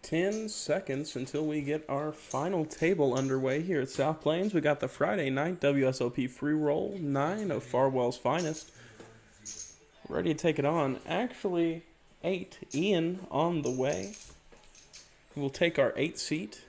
10 seconds until we get our final table underway here at South Plains. We got the Friday night WSOP free roll, 9 of Farwell's finest. Ready to take it on. Actually, 8, Ian on the way. We'll take our 8th seat.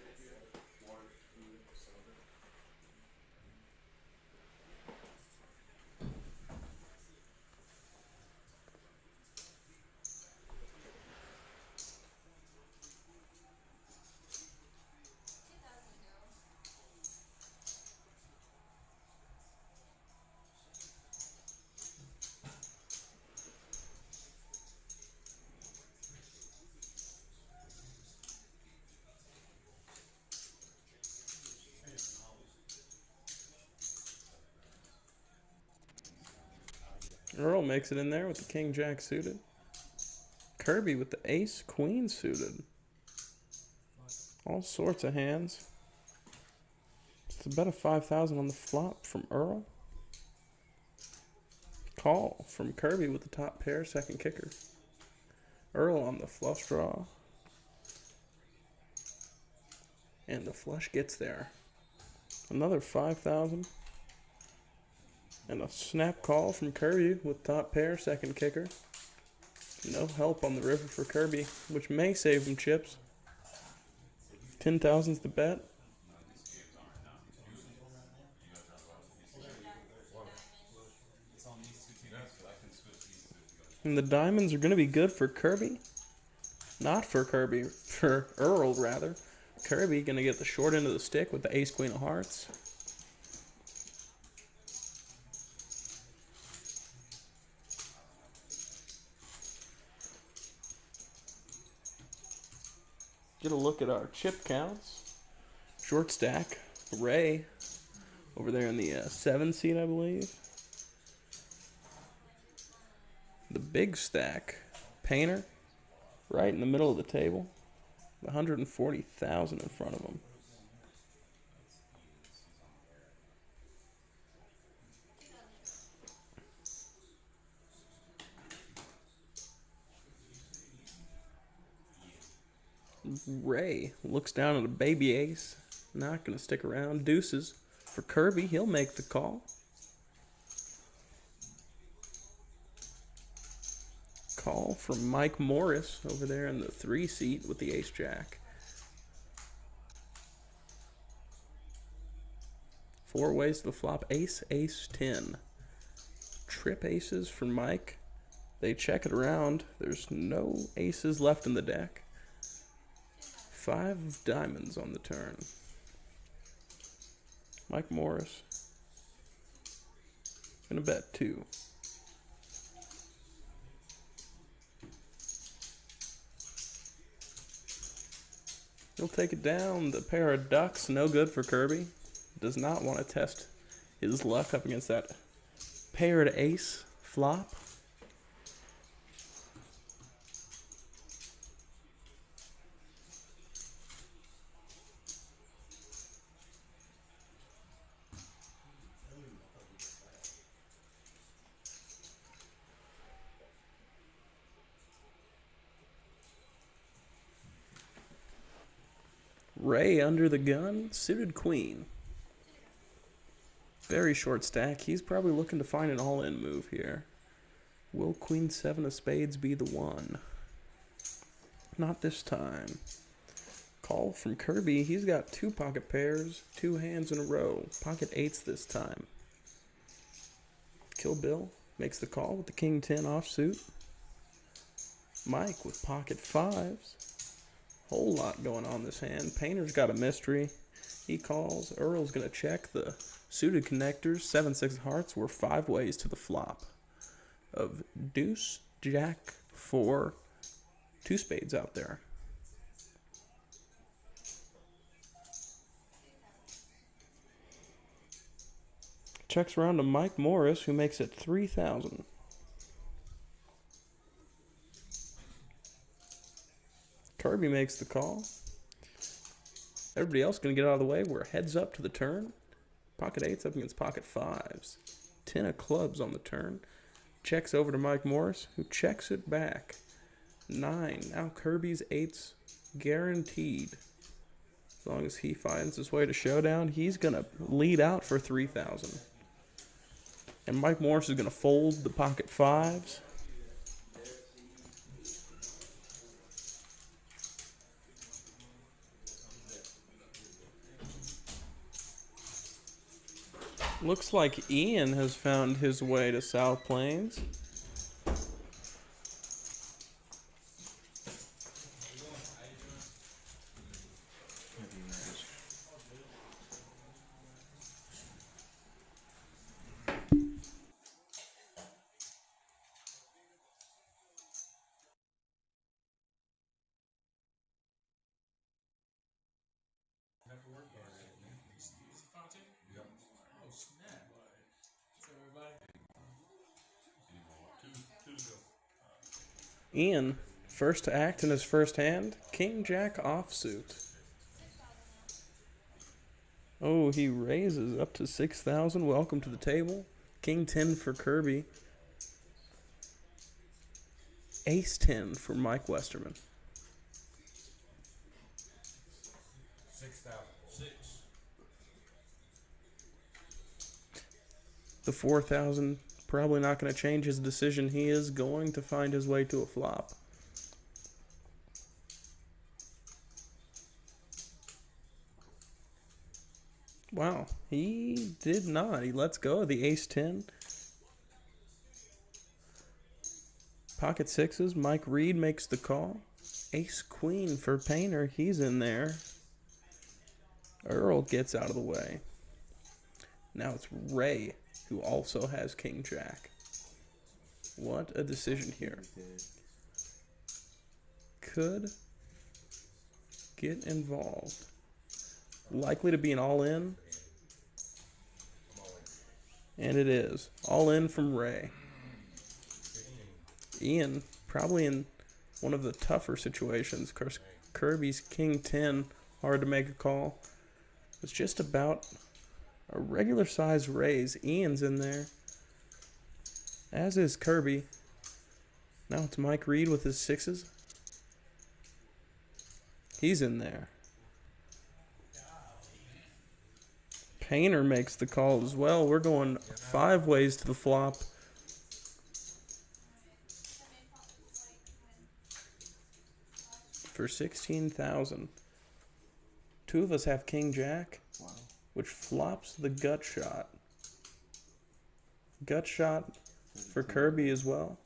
Earl makes it in there with the King Jack suited. Kirby with the Ace Queen suited. All sorts of hands. It's a bet of 5,000 on the flop from Earl. Call from Kirby with the top pair, second kicker. Earl on the flush draw. And the flush gets there. Another 5,000. And a snap call from Kirby with top pair, second kicker. No help on the river for Kirby, which may save him chips. 10,000's the bet. And the diamonds are going to be good for Kirby. Not for Kirby, for Earl rather. Kirby going to get the short end of the stick with the Ace Queen of Hearts. Get a look at our chip counts. Short stack, Ray, over there in the 7 seat, I believe. The big stack, Painter, right in the middle of the table. 140,000 in front of him. Ray looks down at a baby ace. Not going to stick around. Deuces for Kirby. He'll make the call. Call from Mike Morris over there in the 3 seat with the ace jack. 4 ways to the flop. Ace, ace, 10. Trip aces for Mike. They check it around. There's no aces left in the deck. 5 of diamonds on the turn. Mike Morris. Gonna bet 2. He'll take it down. The pair of ducks, no good for Kirby. Does not want to test his luck up against that paired ace flop. Ray under the gun, suited queen. Very short stack. He's probably looking to find an all-in move here. Will queen 7 of spades be the one? Not this time. Call from Kirby. He's got 2 pocket pairs, 2 hands in a row. Pocket 8s this time. Kill Bill makes the call with the king 10 offsuit. Mike with pocket 5s. Whole lot going on this hand. Painter's got a mystery. He calls. Earl's going to check the suited connectors. 7-6 of hearts were 5 ways to the flop of deuce, jack, 4, 2 spades out there. Checks around to Mike Morris, who makes it 3,000. Kirby makes the call. Everybody else going to get out of the way. We're heads up to the turn. Pocket 8s up against pocket 5s. 10 of clubs on the turn. Checks over to Mike Morris, who checks it back. 9. Now Kirby's 8s Guaranteed. As long as he finds his way to showdown, he's going to lead out for 3,000. And Mike Morris is going to fold the pocket fives. Looks like Ian has found his way to South Plains. Ian, first to act in his first hand, King Jack offsuit. Oh, he raises up to 6,000. Welcome to the table. King 10 for Kirby. Ace 10 for Mike Westerman. 6,000. The 4,000 probably not going to change his decision. He is going to find his way to a flop. Wow, he did not. He lets go of the ace 10. Pocket sixes. Mike Reed makes the call. Ace queen for Painter. He's in there. Earl gets out of the way. Now it's Ray, who also has King Jack. What a decision here. Could get involved. Likely to be an all-in. And it is. All-in from Ray. Ian, probably in one of the tougher situations. Of course, Kirby's King 10, hard to make a call. It's just about a regular size raise. Ian's in there, as is Kirby. Now it's Mike Reed with his sixes. He's in there. Painter makes the call as well. We're going 5 ways to the flop. For 16,000. 2 of us have King Jack. Wow. Which flops the gut shot. Gut shot for Kirby as well.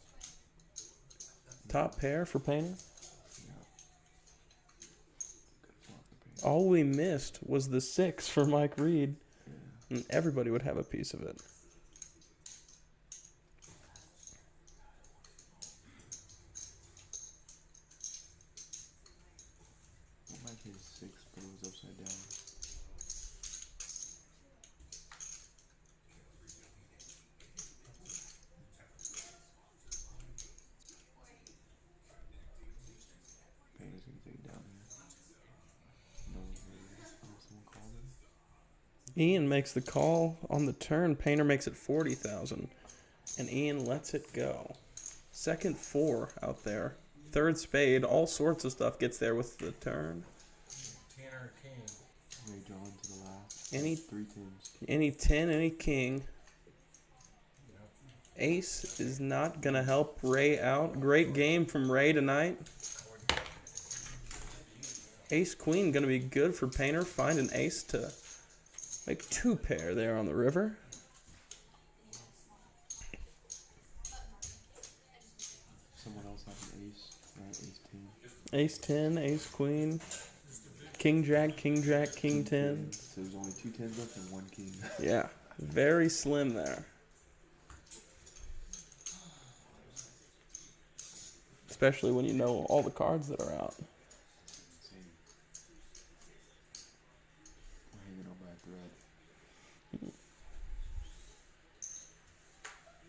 Top pair for Painter. All we missed was the 6 for Mike Reed. And everybody would have a piece of it. I might hit 6, but it was upside down. Painter's gonna take it down here. No one's really. Oh, someone called him. Ian makes the call on the turn. Painter makes it 40,000. And Ian lets it go. Second 4 out there. Third spade. All sorts of stuff gets there with the turn. 10 or king. Ray drawn to the last. Any 3 tens. Any 10, any king. Ace is not going to help Ray out. Great game from Ray tonight. Ace queen going to be good for Painter. Find an ace to make 2 pair there on the river. Someone else has an ace, right? Ace 10. Ace 10, ace queen. King Jack, King Jack, King 10. So there's only 2 tens left and 1 king. Yeah, very slim there. Especially when you know all the cards that are out. Insane. We're hanging on by a thread.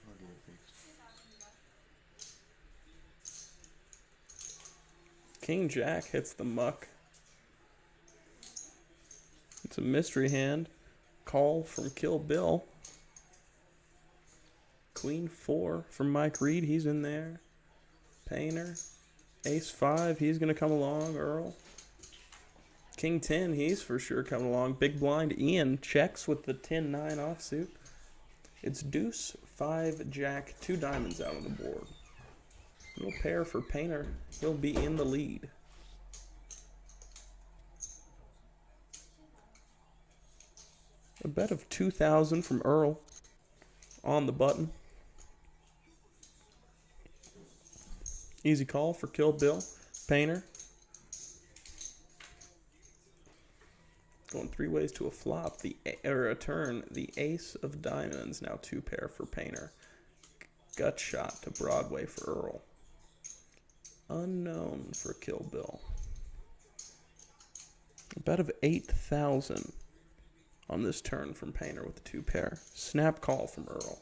I'll get it fixed. King Jack hits the muck. It's a mystery hand. Call from Kill Bill. Queen 4 from Mike Reed. He's in there. Painter. Ace 5, he's going to come along, Earl. King 10, he's for sure coming along. Big blind, Ian checks with the 10-9 offsuit. It's deuce, 5, jack, 2 diamonds out on the board. Little pair for Painter. He'll be in the lead. A bet of 2,000 from Earl on the button. Easy call for Kill Bill. Painter. Going 3 ways to a flop, or a turn. The ace of diamonds. Now 2 pair for Painter. Gut shot to Broadway for Earl. Unknown for Kill Bill. A bet of 8,000 on this turn from Painter with the 2 pair. Snap call from Earl.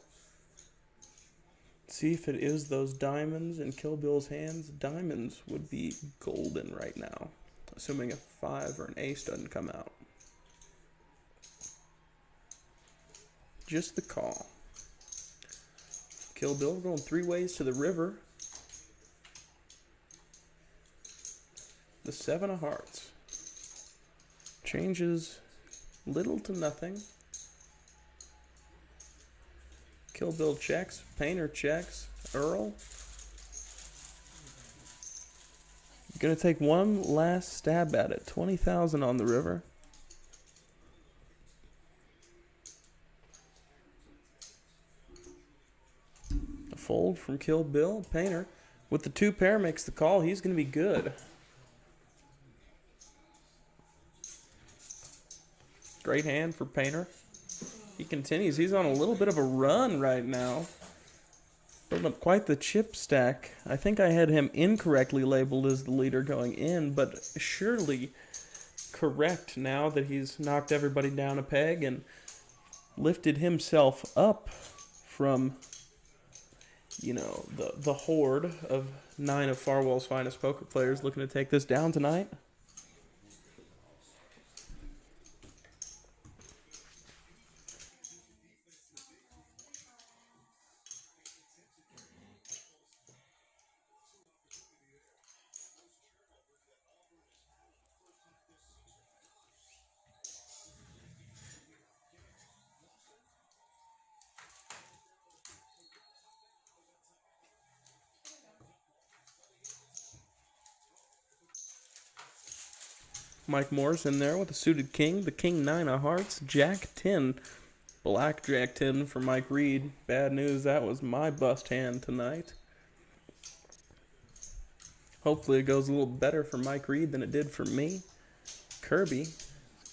See if it is those diamonds in Kill Bill's hands. Diamonds would be golden right now, assuming a 5 or an ace doesn't come out. Just the call. Kill Bill going 3 ways to the river. The 7 of hearts. Changes little to nothing. Kill Bill checks. Painter checks. Earl. Gonna take one last stab at it. 20,000 on the river. A fold from Kill Bill. Painter with the 2 pair makes the call. He's gonna be good. Great hand for Painter. He continues. He's on a little bit of a run right now. Building up quite the chip stack. I think I had him incorrectly labeled as the leader going in, but surely correct now that he's knocked everybody down a peg and lifted himself up from, you know, the horde of 9 of Farwell's finest poker players looking to take this down tonight. Mike Morris in there with a suited king. The king 9 of hearts. Jack 10. Black Jack 10 for Mike Reed. Bad news, that was my bust hand tonight. Hopefully it goes a little better for Mike Reed than it did for me. Kirby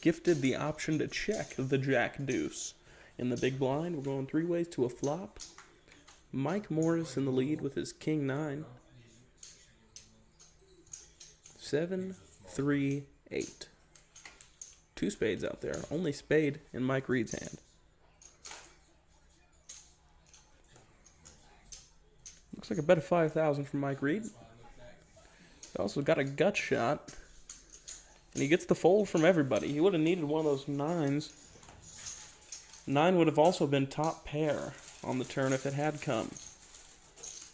gifted the option to check the Jack deuce. In the big blind, we're going 3 ways to a flop. Mike Morris in the lead with his king 9. 7, 3, 8. 2 spades out there. Only spade in Mike Reed's hand. Looks like a bet of 5,000 from Mike Reed. He's also got a gut shot. And he gets the fold from everybody. He would have needed one of those 9s. 9 would have also been top pair on the turn if it had come.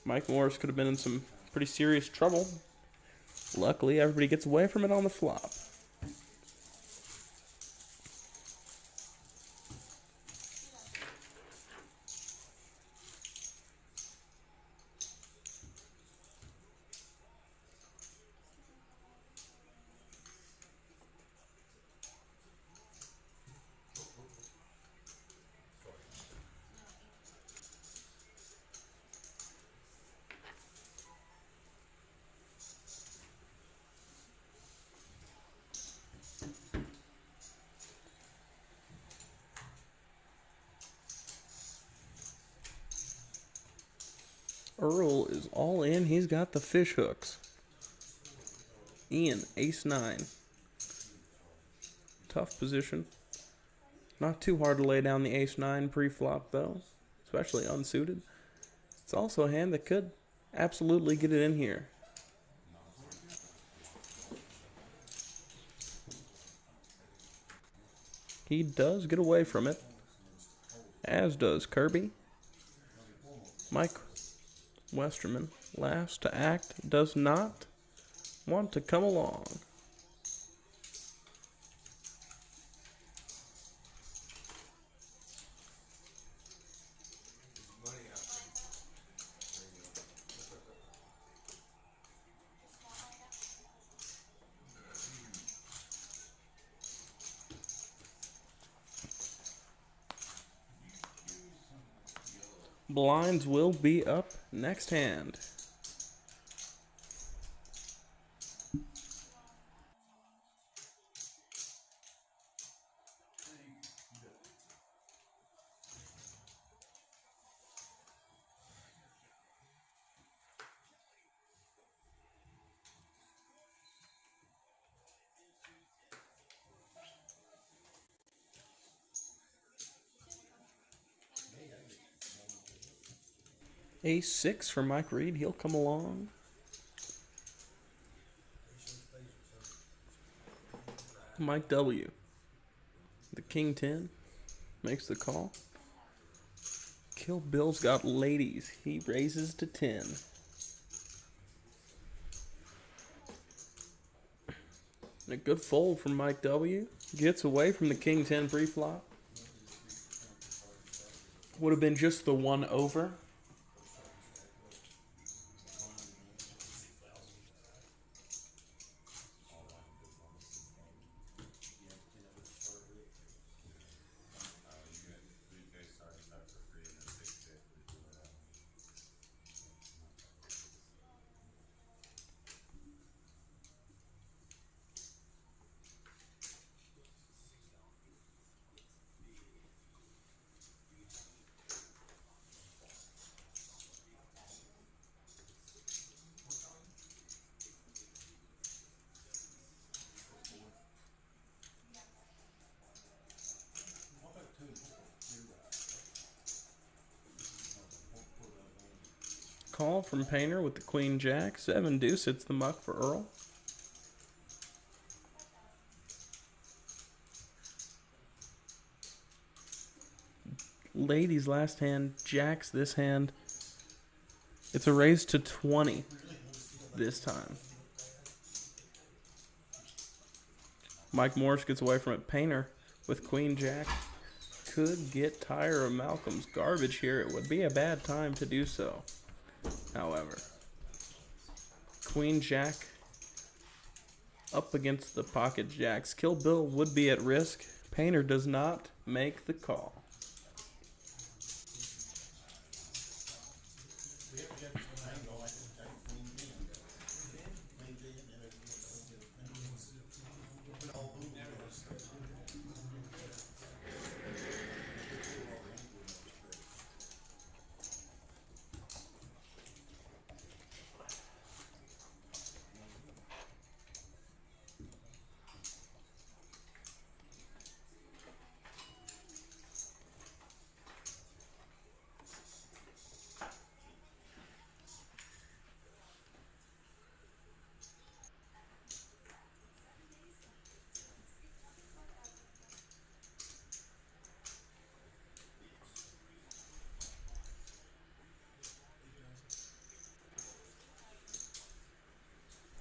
Mike Morris could have been in some pretty serious trouble. Luckily, everybody gets away from it on the flop. Earl is all in. He's got the fish hooks. Ian, ace 9. Tough position. Not too hard to lay down the ace 9 pre-flop, though, especially unsuited. It's also a hand that could absolutely get it in here. He does get away from it, as does Kirby. Mike Westerman, last to act, does not. want to come along. Blinds will be up next hand. A6 for Mike Reed. He'll come along. Mike W. The King 10 makes the call. Kill Bill's got ladies. He raises to 10. A good fold from Mike W. Gets away from the King 10 pre-flop. Would have been just the one over. Call from Painter with the Queen Jack. 7 deuce hits the muck for Earl. Ladies last hand. Jacks this hand. It's a raise to 20 this time. Mike Morris gets away from it. Painter with Queen Jack. Could get tired of Malcolm's garbage here. It would be a bad time to do so. However, Queen Jack up against the pocket jacks. Kill Bill would be at risk. Painter does not make the call.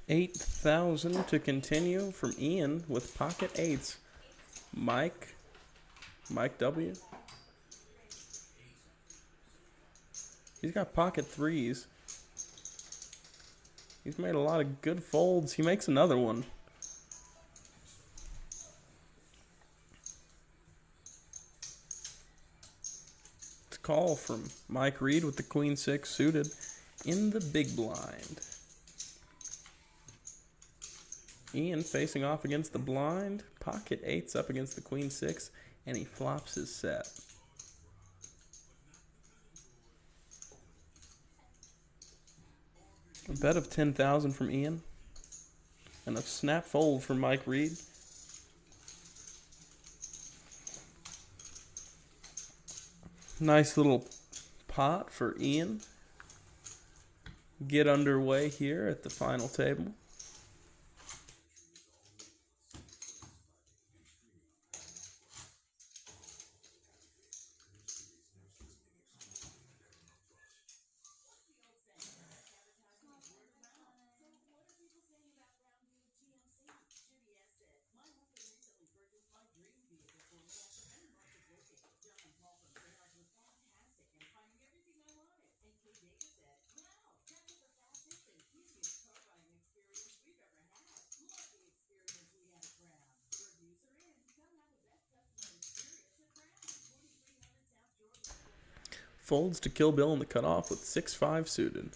$8,000 to continue from Ian with pocket eights. Mike W. He's got pocket threes. He's made a lot of good folds. He makes another one. It's a call from Mike Reed with the Queen 6 suited in the big blind. Ian facing off against the blind. Pocket eights up against the Queen 6, and he flops his set. A bet of $10,000 from Ian, and a snap fold from Mike Reed. Nice little pot for Ian. Get underway here at the final table. Folds to Kill Bill in the cutoff with 6-5 suited.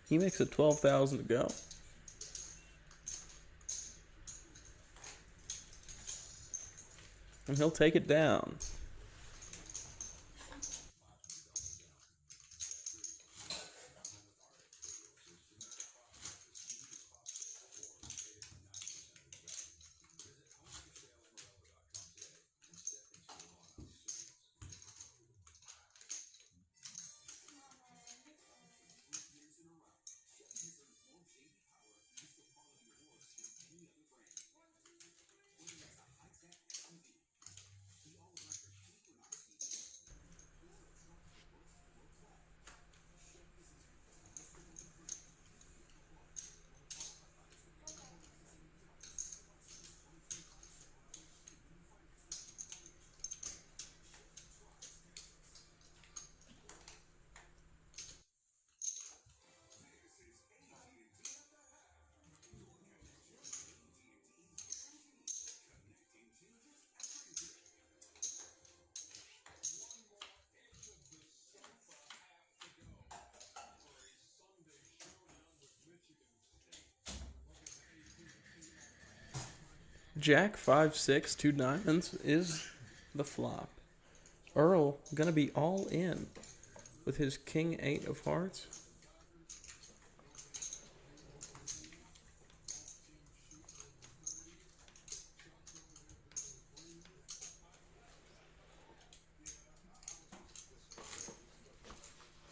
He makes it 12,000 to go. And he'll take it down. Jack 5-6, 2 diamonds is the flop. Earl gonna be all in with his King 8 of hearts.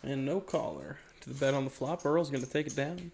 And no caller to the bet on the flop. Earl's gonna take it down.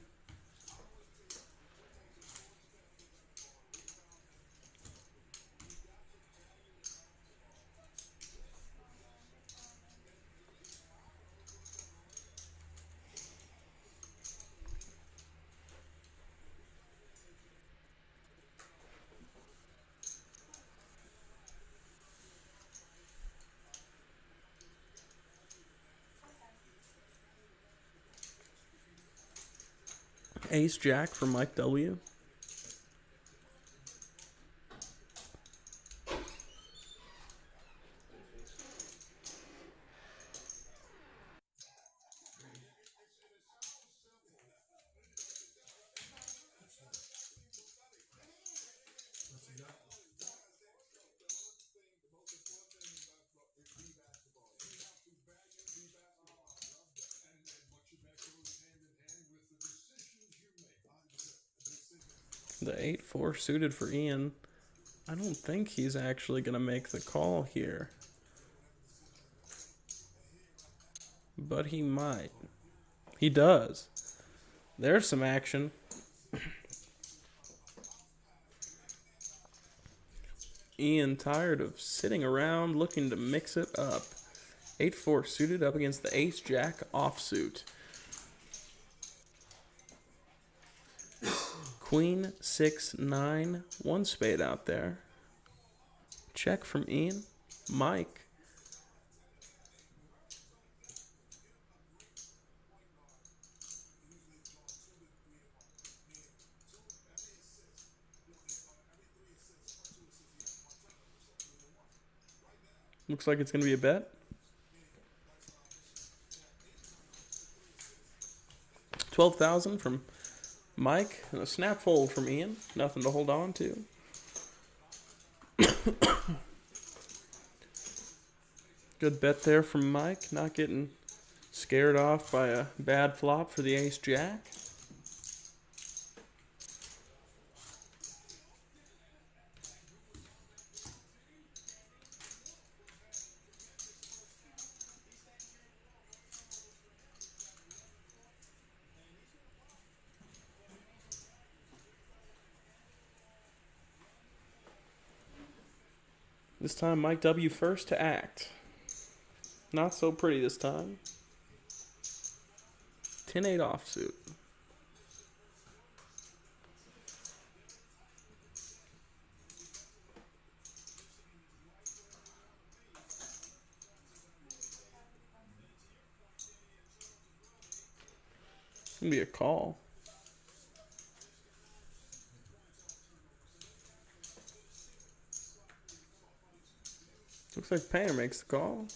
Ace Jack for Mike W. The 8-4 suited for Ian. I don't think he's actually going to make the call here. But he might. He does. There's some action. Ian tired of sitting around looking to mix it up. 8-4 suited up against the Ace Jack offsuit. Queen 6-9, 1 spade out there. Check from Ian. Mike. Looks like it's going to be a bet. 12,000 from Mike and a snap fold from Ian. Nothing to hold on to. Good bet there from Mike. Not getting scared off by a bad flop for the Ace Jack. This time, Mike W. first to act. Not so pretty this time. 10-8 offsuit. It's going to be a call. Looks like Painter makes the call.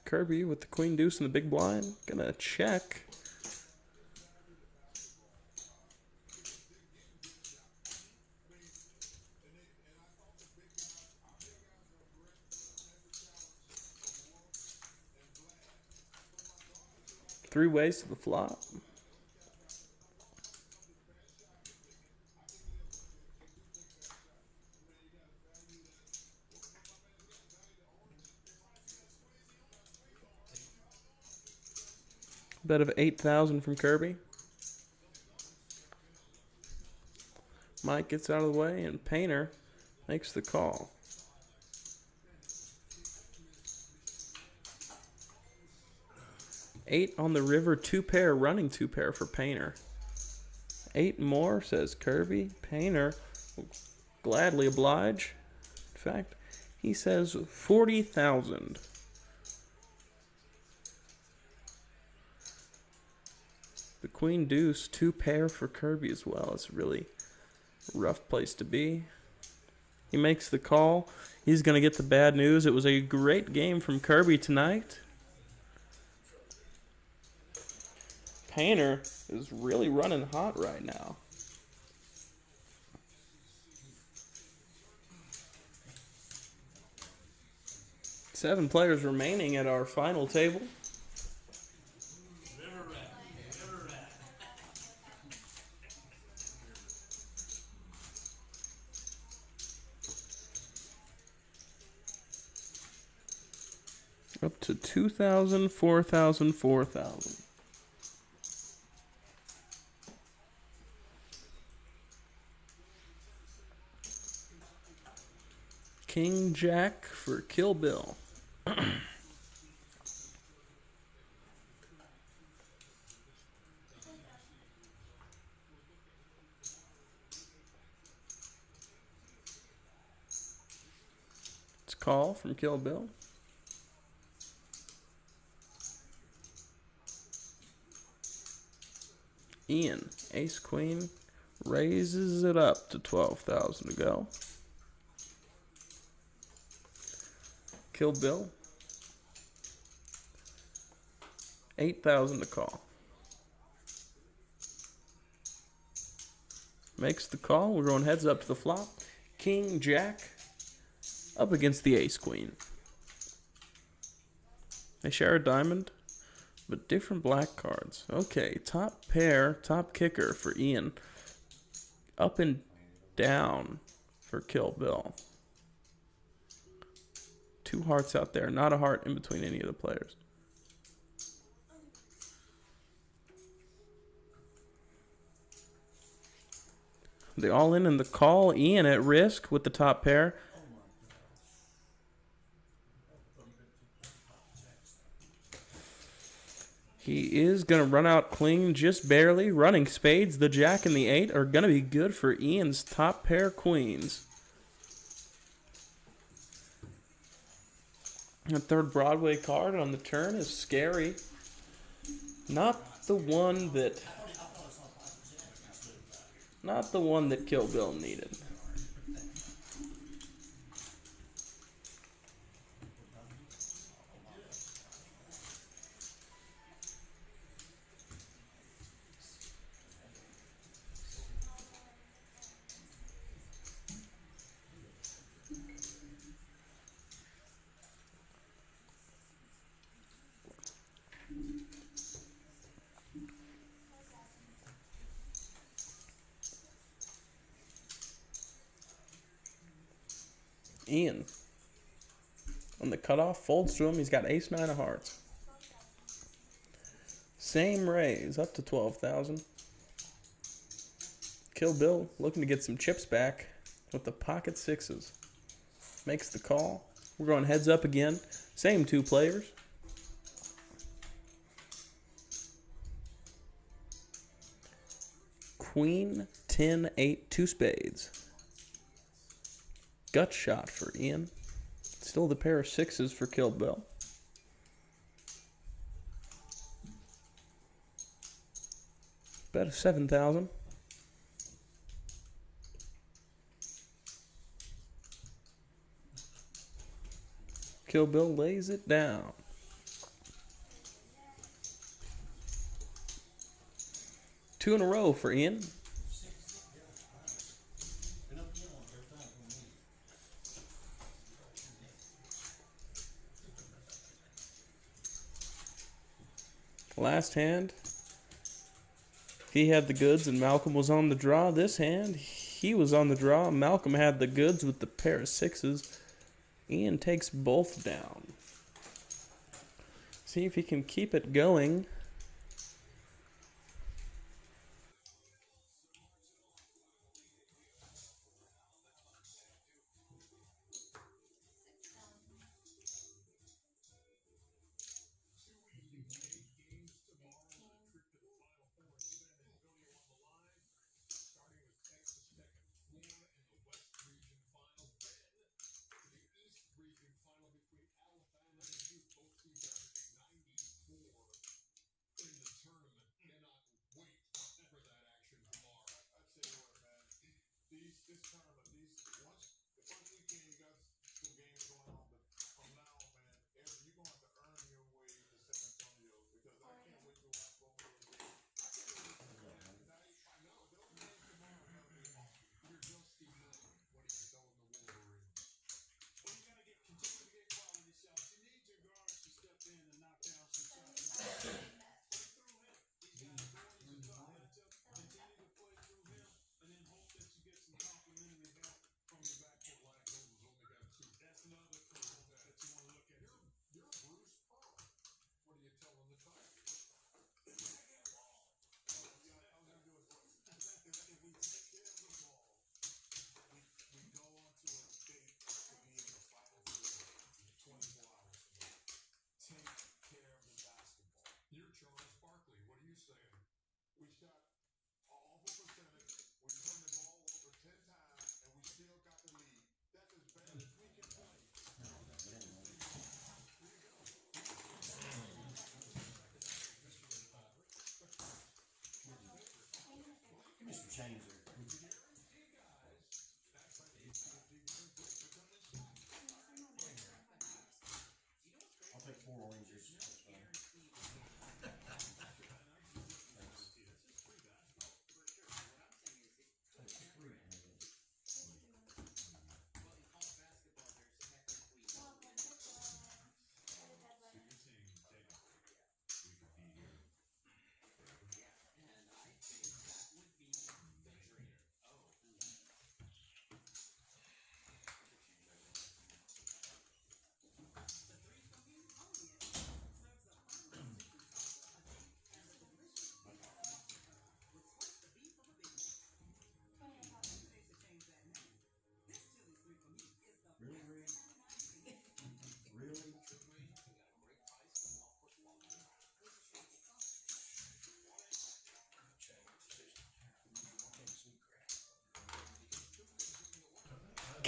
Kirby with the queen deuce and the big blind. Gonna check. Three ways to the flop. Bet of 8,000 from Kirby. Mike gets out of the way, and Painter makes the call. Eight on the river, two pair, running two pair for Painter. 8 more, says Kirby. Painter will gladly oblige. In fact, he says 40,000. The queen deuce, two pair for Kirby as well. It's a really rough place to be. He makes the call. He's going to get the bad news. It was a great game from Kirby tonight. Painter is really running hot right now. Seven players remaining at our final table. Up to 2,000, 4,000, 4,000. King Jack for Kill Bill. It's a call from Kill Bill. Ian, ace queen, raises it up to 12,000 to go. Kill Bill, 8,000 to call. Makes the call. We're going heads up to the flop. King Jack up against the ace queen. They share a diamond, but different black cards. Okay, top pair, top kicker for Ian. Up and down for Kill Bill. Two hearts out there, not a heart in between any of the players. They all in the call. Ian at risk with the top pair. He is going to run out clean just barely. Running spades, the jack and the 8 are going to be good for Ian's top pair queens. A third Broadway card on the turn is scary. Not the one that Kill Bill needed. Ian, on the cutoff, folds to him. He's got ace 9 of hearts. Same raise, up to 12,000. Kill Bill looking to get some chips back with the pocket sixes. Makes the call. We're going heads up again. Same two players. Queen, 10, 8, 2 spades. Gut shot for Ian. Still the pair of sixes for Kill Bill. Bet of 7,000. Kill Bill lays it down. 2 in a row for Ian. Last hand, he had the goods and Malcolm was on the draw. This hand, he was on the draw. Malcolm had the goods with the pair of sixes. Ian takes both down. See if he can keep it going.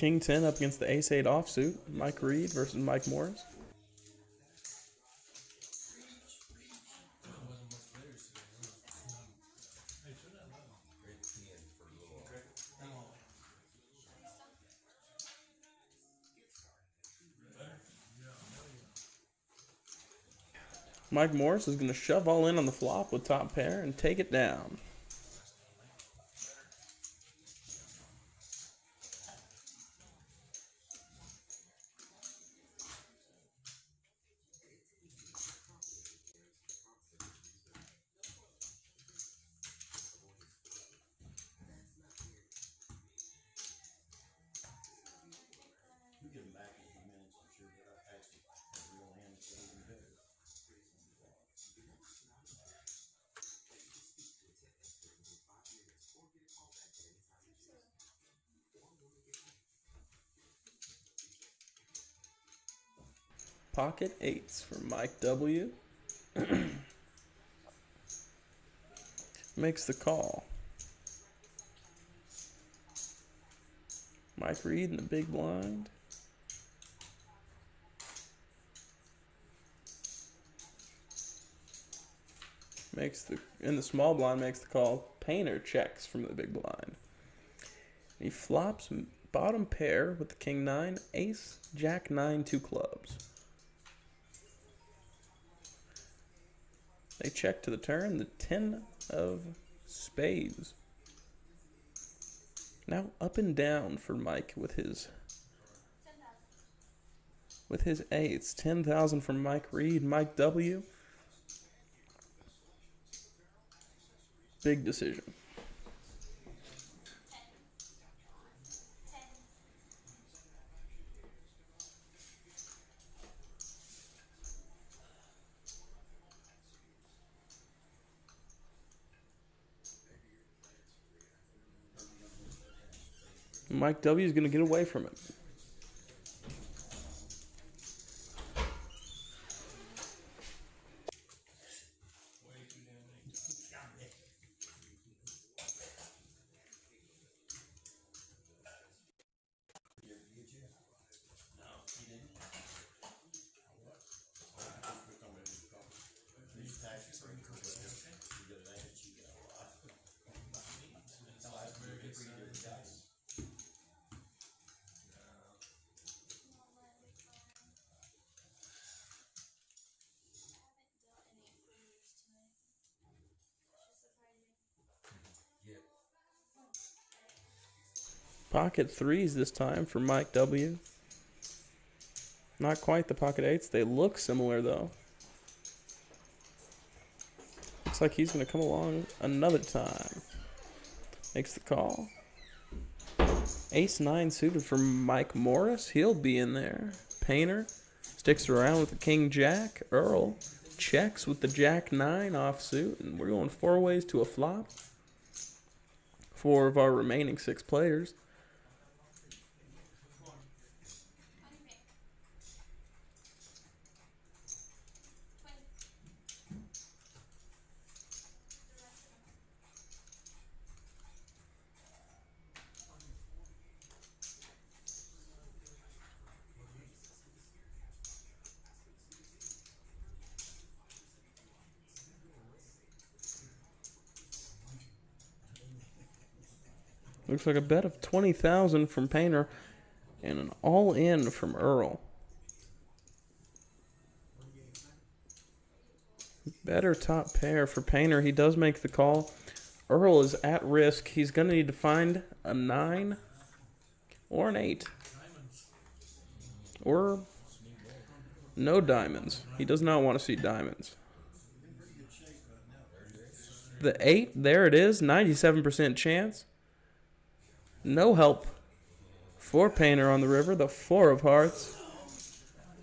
King 10 up against the Ace 8 offsuit. Mike Reed versus Mike Morris. Mike Morris is going to shove all in on the flop with top pair and take it down. Pocket eights for Mike W. Makes the call. Mike Reed in the big blind. In the small blind makes the call. Painter checks from the big blind. He flops bottom pair with the king 9, ace, jack 9, 2 clubs. They check to the turn, the 10 of spades. Now up and down for Mike with his eights. 10,000 from Mike Reed. Mike W. Big decision. Mike W. is going to get away from it. Pocket threes this time for Mike W. Not quite the pocket eights. They look similar, though. Looks like he's going to come along another time. Makes the call. Ace-9 suited for Mike Morris. He'll be in there. Painter sticks around with the King-Jack. Earl checks with the Jack-9 offsuit. And we're going 4 ways to a flop. 4 of our remaining 6 players. Looks like a bet of 20,000 from Painter and an all-in from Earl. Better top pair for Painter. He does make the call. Earl is at risk. He's going to need to find a 9 or an 8. Or no diamonds. He does not want to see diamonds. The 8, there it is. 97% chance. No help for Painter on the river. The 4 of hearts.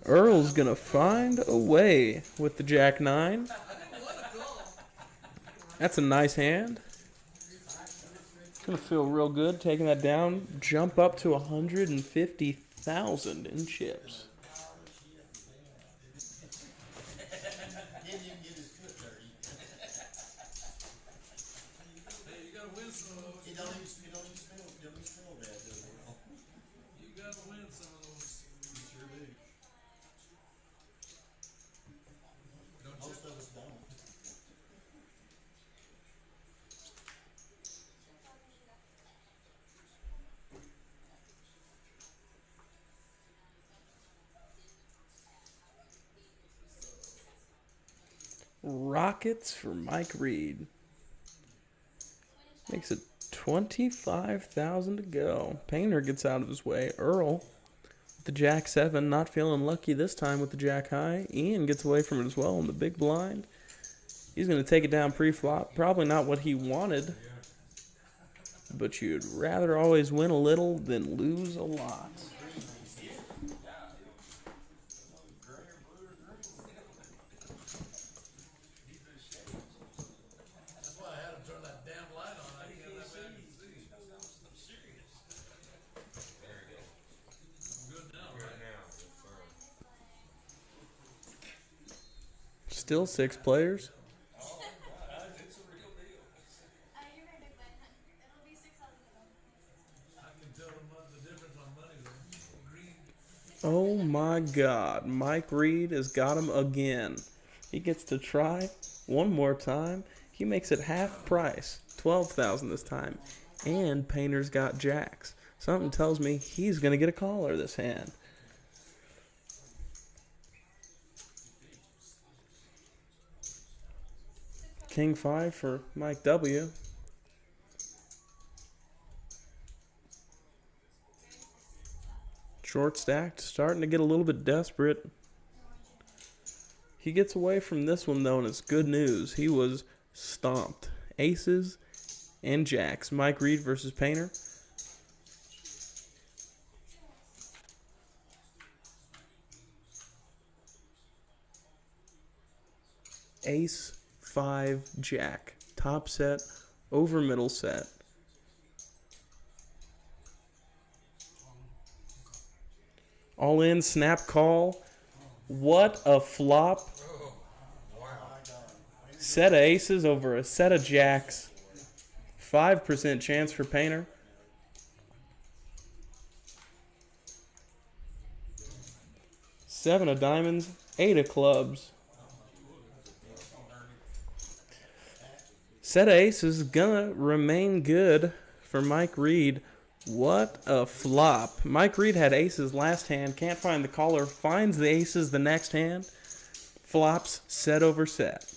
Earl's going to find a way with the Jack-9. That's a nice hand. Going to feel real good taking that down. Jump up to 150,000 in chips. Rockets for Mike Reed. Makes it 25,000 to go. Painter gets out of his way. Earl with the Jack-7, not feeling lucky this time with the Jack-high. Ian gets away from it as well in the big blind. He's going to take it down pre-flop. Probably not what he wanted. But you'd rather always win a little than lose a lot. Still 6 players. Oh my God, Mike Reed has got him again. He gets to try one more time. He makes it half price, 12,000 this time. And Painter's got jacks. Something tells me he's going to get a caller this hand. King 5 for Mike W. Short stacked, starting to get a little bit desperate. He gets away from this one, though, and it's good news. He was stomped. Aces and jacks. Mike Reed versus Painter. Ace, 5, jack. Top set, over middle set. All in, snap call. What a flop. Set of aces over a set of jacks. 5% chance for Painter. Seven of diamonds, 8 of clubs. Set of aces gonna remain good for Mike Reed. What a flop. Mike Reed had aces last hand, can't find the caller, finds the aces the next hand, flops set over set.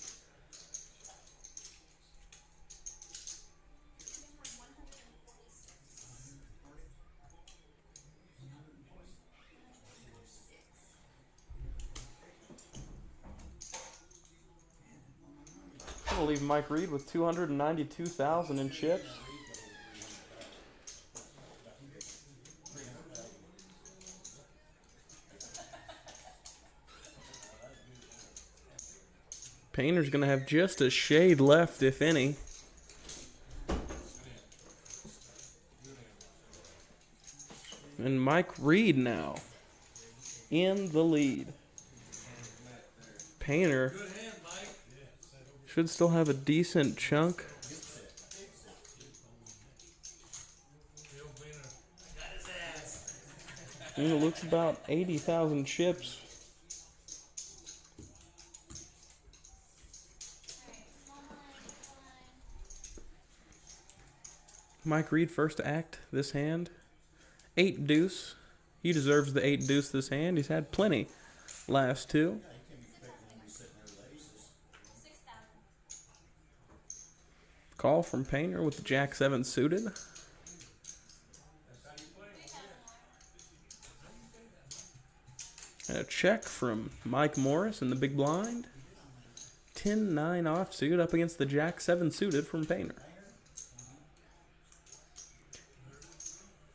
I'm gonna leave Mike Reed with 292,000 in chips. Painter's going to have just a shade left, if any. And Mike Reed now in the lead. Painter should still have a decent chunk. And it looks about 80,000 chips. Mike Reed first to act this hand. 8 deuce. He deserves the 8 deuce this hand. He's had plenty last two. Call from Painter with the Jack 7 suited. And a check from Mike Morris in the big blind. 10-9 offsuit up against the Jack 7 suited from Painter.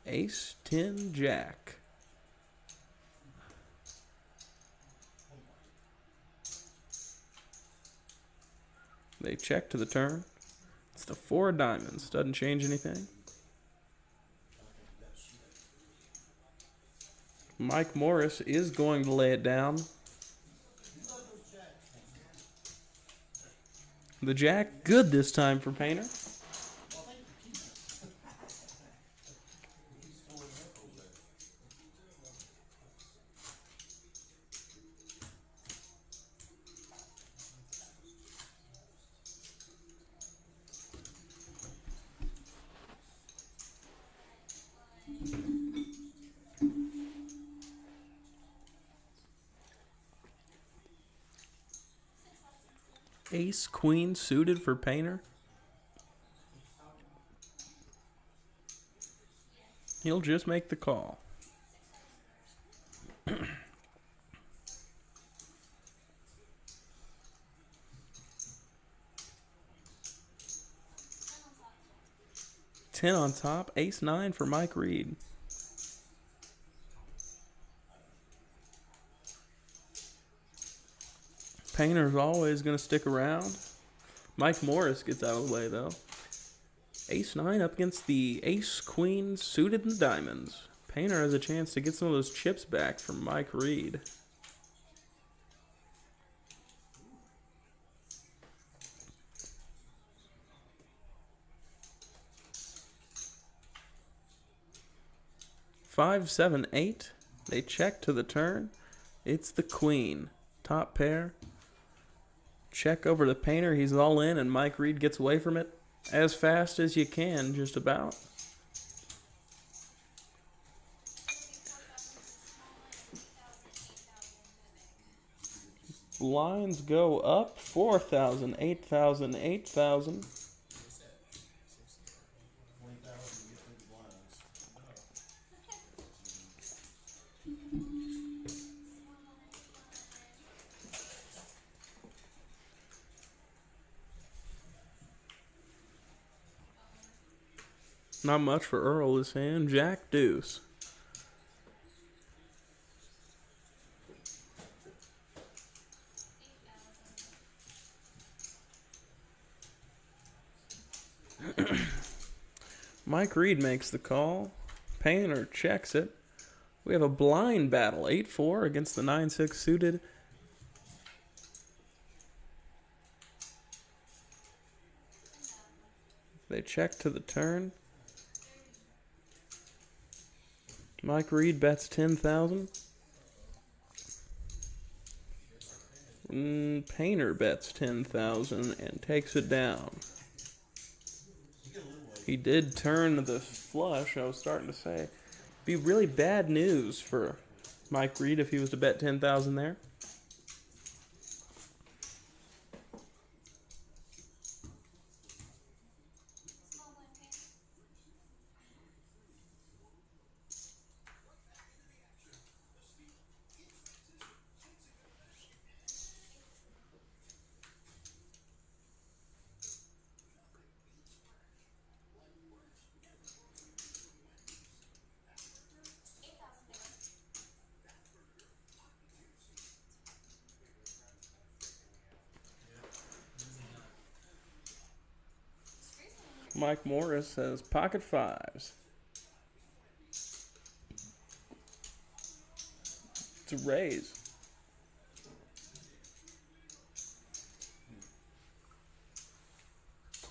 Ace, 10, jack. They check to the turn. It's the 4 diamonds. Doesn't change anything. Mike Morris is going to lay it down. The jack, good this time for Painter. Ace, queen suited for Painter. He'll just make the call. Ten on top, ace 9 for Mike Reed. Painter's always going to stick around. Mike Morris gets out of the way, though. Ace 9 up against the ace queen suited in diamonds. Painter has a chance to get some of those chips back from Mike Reed. Five, 7, 8. They check to the turn. It's the queen. Top pair. Check over to Painter. He's all in, and Mike Reed gets away from it as fast as you can, just about. Blinds go up. 4,000, 8,000, 8,000. Not much for Earl this hand. Jack deuce. Mike Reed makes the call. Painter checks it. We have a blind battle. 8-4 against the 9-6 suited. They check to the turn. Mike Reed bets 10,000. Painter bets 10,000 and takes it down. He did turn the flush. I was starting to say, be really bad news for Mike Reed if he was to bet 10,000 there. Mike Morris has pocket fives. It's a raise.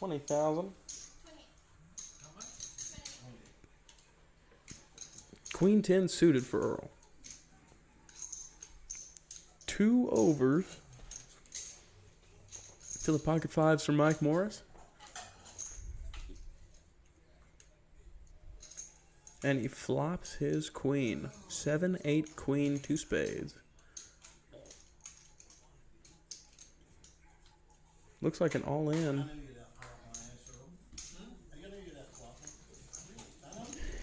$20,000. Queen 10 suited for Earl. 2 overs to the pocket fives for Mike Morris. And he flops his queen. 7-8 queen, 2 spades. Looks like an all-in.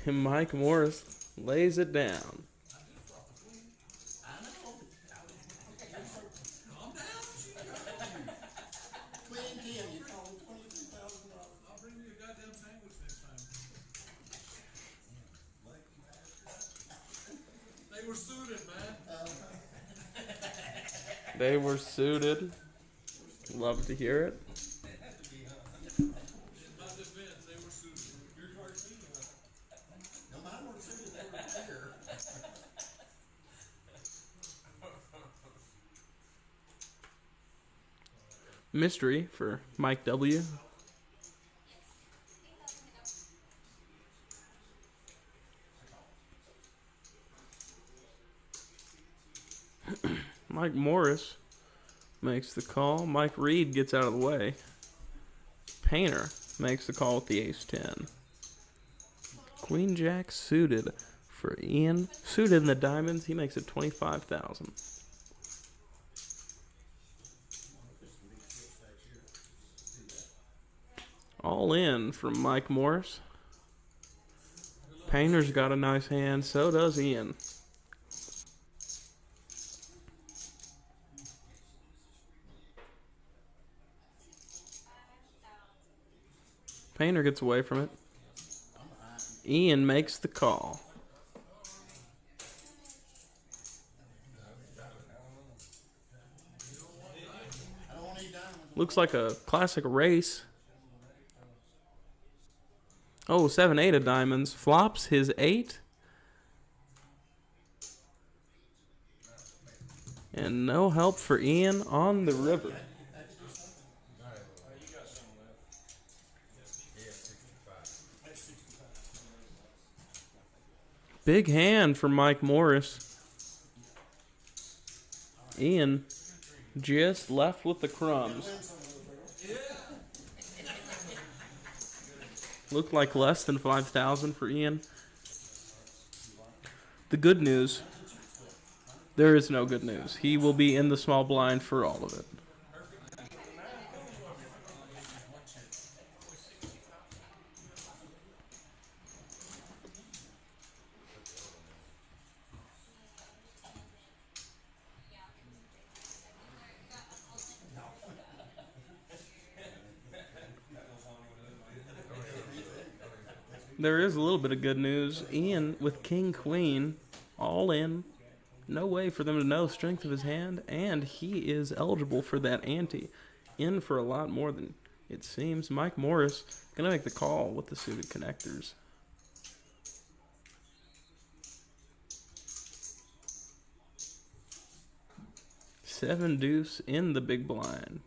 And Mike Morris lays it down. They were suited, man. They were suited. Love to hear it. In my defense, they were suited. No, mine were suited, they were clear. Mystery for Mike W. Mike Morris makes the call. Mike Reed gets out of the way. Painter makes the call with the ace-10. Queen Jack suited for Ian. Suited in the diamonds. He makes it 25,000. All in from Mike Morris. Painter's got a nice hand. So does Ian. Painter gets away from it. Ian makes the call. Looks like a classic race. Oh, 7-8 of diamonds. Flops his 8. And no help for Ian on the river. Big hand for Mike Morris. Ian just left with the crumbs. Looked like less than 5,000 for Ian. The good news, there is no good news. He will be in the small blind for all of it. There is a little bit of good news. Ian with King Queen, all in. No way for them to know strength of his hand, and he is eligible for that ante. In for a lot more than it seems. Mike Morris gonna make the call with the suited connectors. Seven deuce in the big blind.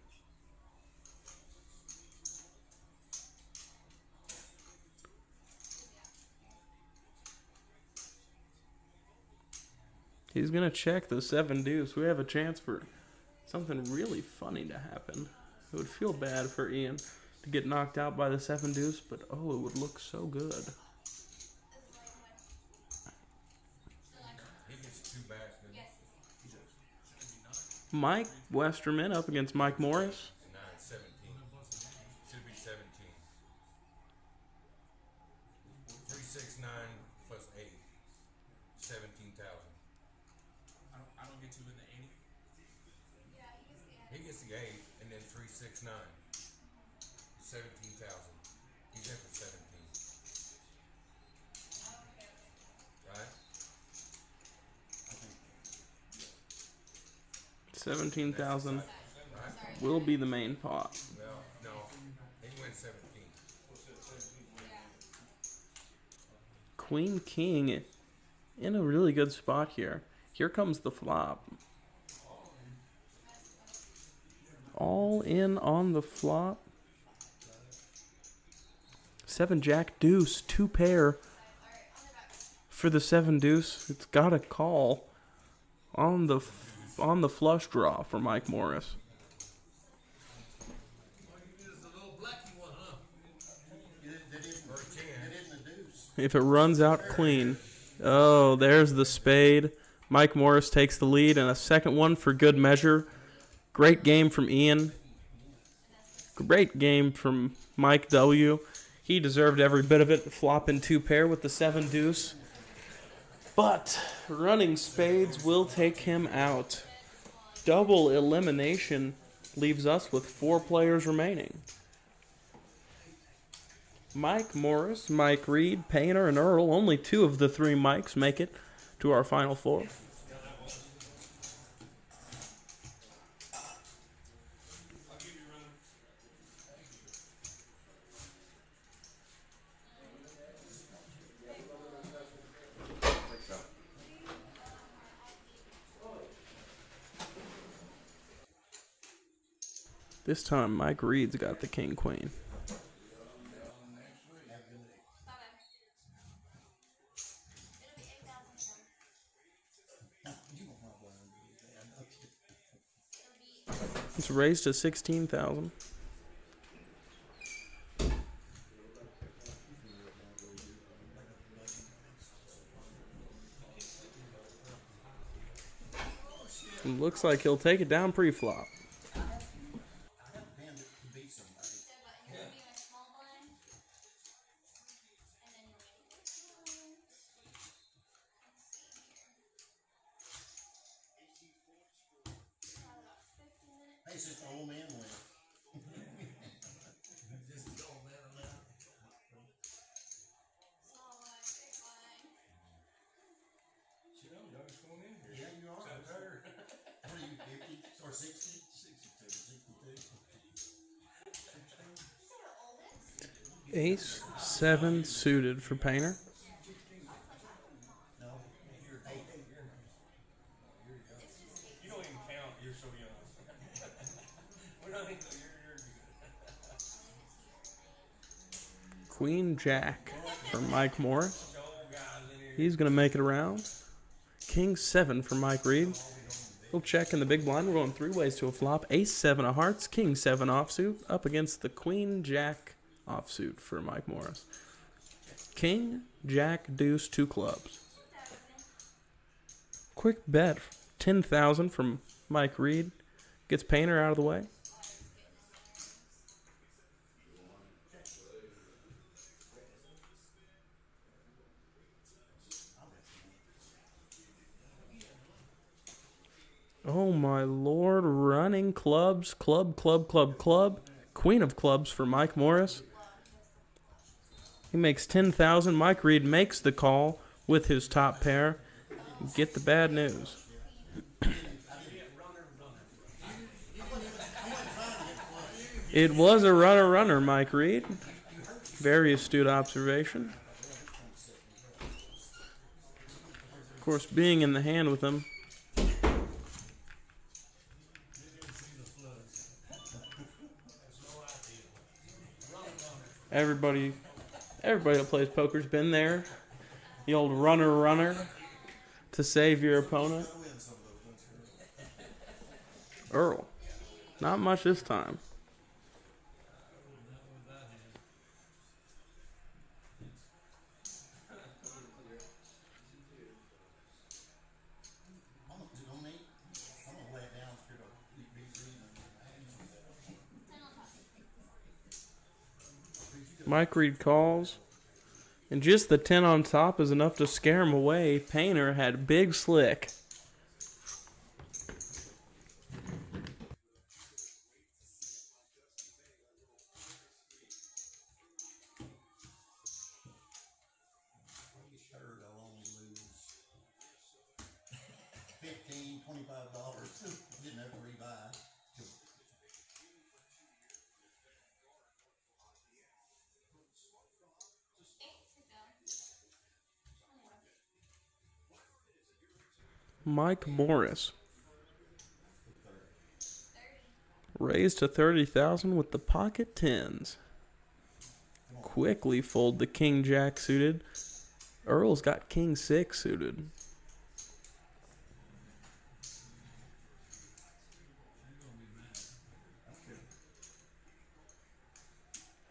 He's going to check the seven deuce. We have a chance for something really funny to happen. It would feel bad for Ian to get knocked out by the seven deuce, but oh, it would look so good. He gets two backs, doesn't he? Mike Westerman up against Mike Morris. 9, 17. Should be 17. 369 plus 8. 17,000. I don't get to in the 80. He gets the 8 and then 369. 17,000. He's in for 17. Right? 17,000 Right? will be the main pot. Well, no. He wins 17. Queen King in a really good spot here. Here comes the flop. All in on the flop. 7 Jack deuce, 2 pair for the 7 deuce. It's got a call on the flush draw for Mike Morris. All you do is the little blacky one, huh? Or can. If it runs out clean. Oh, there's the spade. Mike Morris takes the lead, and a second one for good measure. Great game from Ian. Great game from Mike W. He deserved every bit of it. Flopping 2 pair with the 7 deuce. But running spades will take him out. Double elimination leaves us with 4 players remaining. Mike Morris, Mike Reed, Painter, and Earl. Only 2 of the 3 Mikes make it to our final 4. This time, Mike Reed's got the king queen. It's raised to 16,000. Looks like he'll take it down pre-flop. It's just an old man win. Just an old man on that. Shit, I'm youngest one in here. Yeah, you are. Except her. What are you, 50 or 60? 62. Ace 7 suited for Painter. No. You don't even count. You're so young. We're not even. You're good. Queen Jack for Mike Morris. Old guys in here. He's going to make it around. King 7 for Mike Reed. He'll check in the big blind. We're going 3 ways to a flop. Ace 7 of hearts. King 7 offsuit. Up against the Queen Jack offsuit for Mike Morris. King, Jack, Deuce, 2 clubs. Quick bet. 10,000 from Mike Reed. Gets Painter out of the way. Oh my lord, running clubs, club. Queen of clubs for Mike Morris. He makes 10,000. Mike Reed makes the call with his top pair. Get the bad news. It was a runner, Mike Reed. Very astute observation. Of course, being in the hand with him. Everybody that plays poker's been there. The old runner to save your opponent. Earl. Not much this time. Mike Reed calls. And just the 10 on top is enough to scare him away. Painter had big slick. $25. Didn't have to rebuy. Mike Morris raised to 30,000 with the pocket tens. Quickly fold the king jack suited. Earl's got king six suited.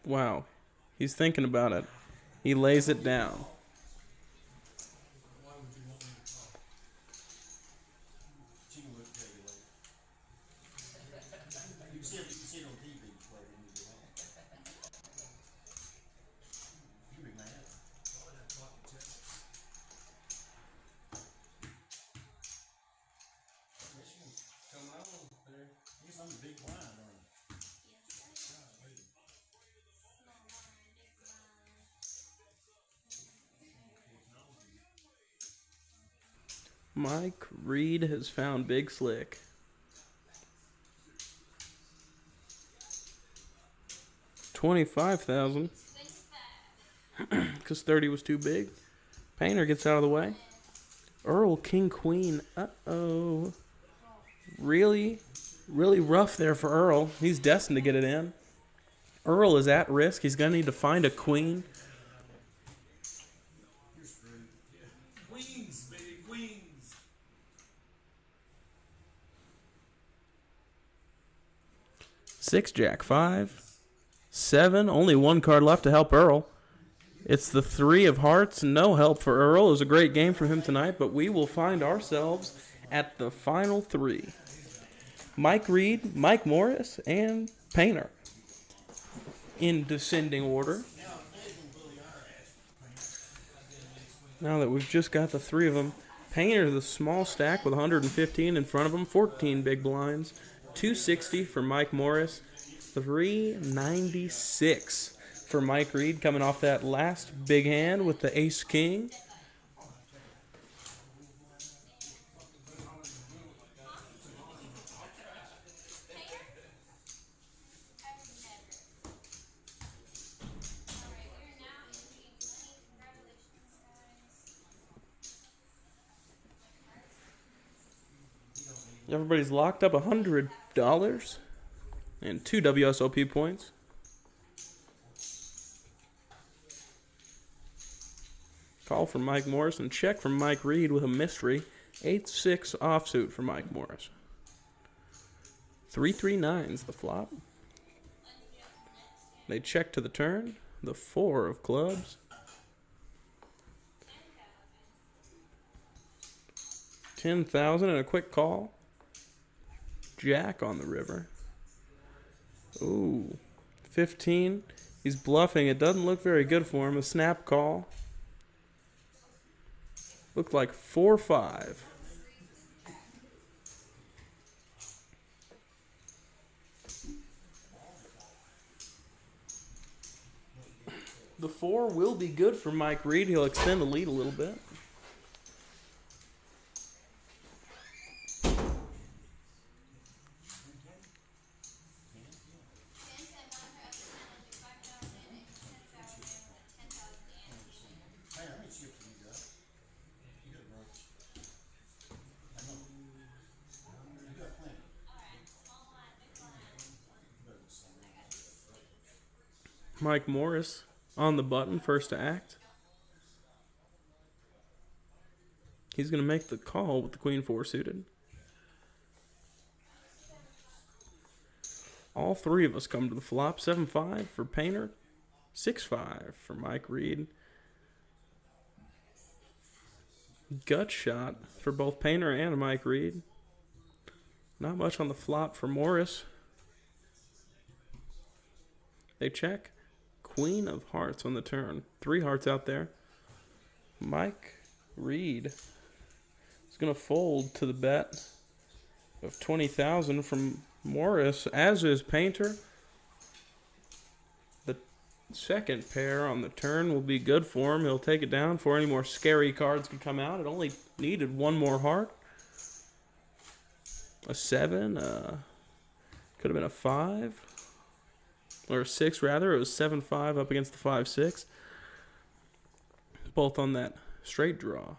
Wow, he's thinking about it. He lays it down. You can see it on TV later when you get home. You be mad. Coming on there. He's on the big blind, aren't you? Mike Reed has found Big Slick. $25,000. Because 30 was too big. Painter gets out of the way. Earl, king, queen. Uh-oh. Really rough there for Earl. He's destined to get it in. Earl is at risk. He's going to need to find a queen. Queens, baby, queens. Six, jack, 5. 7. Only one card left to help Earl. It's the 3 of hearts. No help for Earl. It was a great game for him tonight, but we will find ourselves at the final 3. Mike Reed, Mike Morris, and Painter in descending order. Now that we've just got the 3 of them, Painter, the small stack with 115 in front of him, 14 big blinds, 260 for Mike Morris, 396 for Mike Reed coming off that last big hand with the ace-king. Everybody's locked up $100 and 2 WSOP points. Call from Mike Morris and check from Mike Reed with a mystery. 8-6 offsuit for Mike Morris. 3-3-9's the flop. They check to the turn. The 4 of clubs. 10,000 and a quick call. Jack on the river. Ooh. 15. He's bluffing. It doesn't look very good for him. A snap call. Looked like 4-5. The 4 will be good for Mike Reed. He'll extend the lead a little bit. Hey, how many chips have you got? You got broke. I know. You got plenty. Mike Morris on the button, first to act. He's going to make the call with the Queen 4 suited. All 3 of us come to the flop. 7-5 for Painter. 6-5 for Mike Reed. Gut shot for both Painter and Mike Reed. Not much on the flop for Morris. They check. Queen of hearts on the turn. 3 hearts out there. Mike Reed is going to fold to the bet of $20,000 from Morris, as is Painter. The second pair on the turn will be good for him. He'll take it down before any more scary cards can come out. It only needed 1 more heart. A 7. Could have been a 5. Or a 6, rather. It was 7-5 up against the 5-6. Both on that straight draw.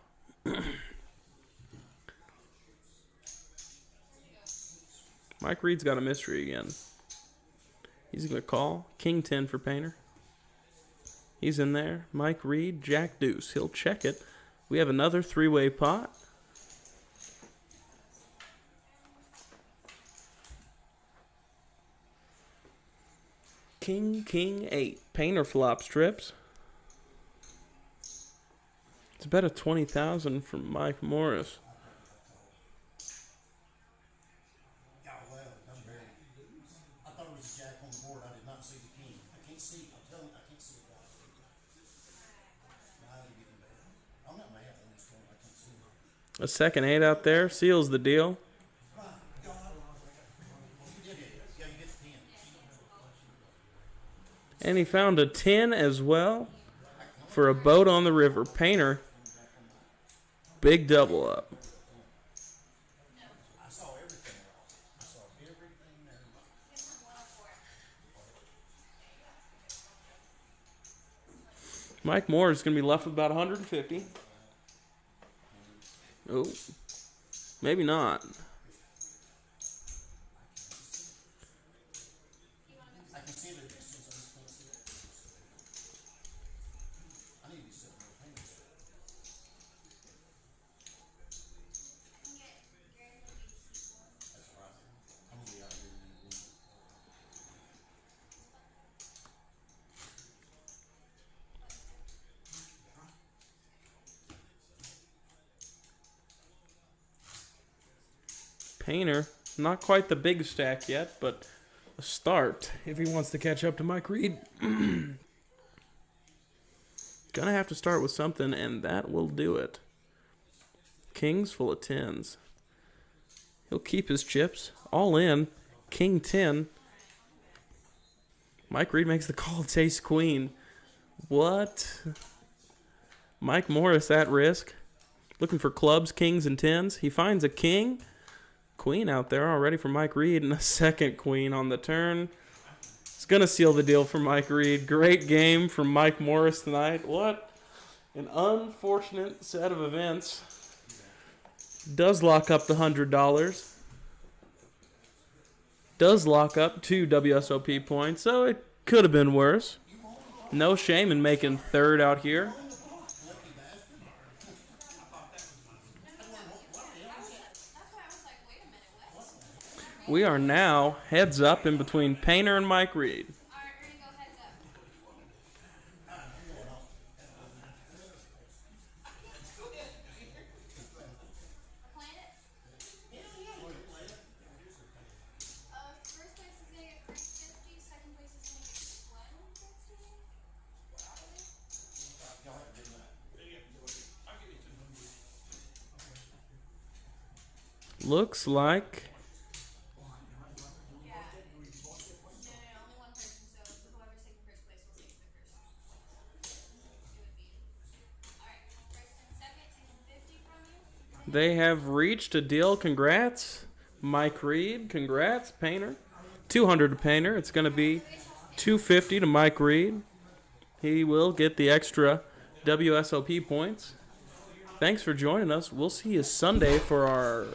Mike Reed's got a mystery again. He's going to call. King 10 for Painter. He's in there. Mike Reed, Jack Deuce. He'll check it. We have another 3-way pot. King 8. Painter flop strips. It's a bet of $20,000 from Mike Morris. Yeah, well, I'm very. I thought it was a jack on the board. I did not see the king. I can't see. I'm telling you, I can't see it. Now I'm getting bad. I'm not mad. I'm just going. I can't see it. A second 8 out there seals the deal. My God. You did it. Yeah, you get the 10. And he found a 10 as well for a boat on the river. Painter, big double up. I saw everything else. I saw everything there. Mike Moore is going to be left with about 150. Oh, maybe not. I can see the distance. I just can't see it. I need to be sitting on the painter. That's right. I'm gonna be out here in a minute. Painter, not quite the big stack yet, but a start if he wants to catch up to Mike Reed. Gonna have to start with something, and that will do it. Kings full of 10s. He'll keep his chips. All in. King 10. Mike Reed makes the call. It's ace queen. What? Mike Morris at risk. Looking for clubs, kings, and 10s. He finds a king. Queen out there already for Mike Reed, and a second queen on the turn. It's going to seal the deal for Mike Reed. Great game from Mike Morris tonight. What an unfortunate set of events. Does lock up the $100. Does lock up 2 WSOP points, so it could have been worse. No shame in making third out here. We are now heads up in between Painter and Mike Reed. Alright, we're gonna go heads up. Playing it? First place is a 350, second place is a 150. Looks like Yeah. No, only one person, so whoever's taking first place will take the first. They have reached a deal. Congrats, Mike Reed. Congrats, Painter. 200 to Painter. It's going to be 250 to Mike Reed. He will get the extra WSOP points. Thanks for joining us. We'll see you Sunday for our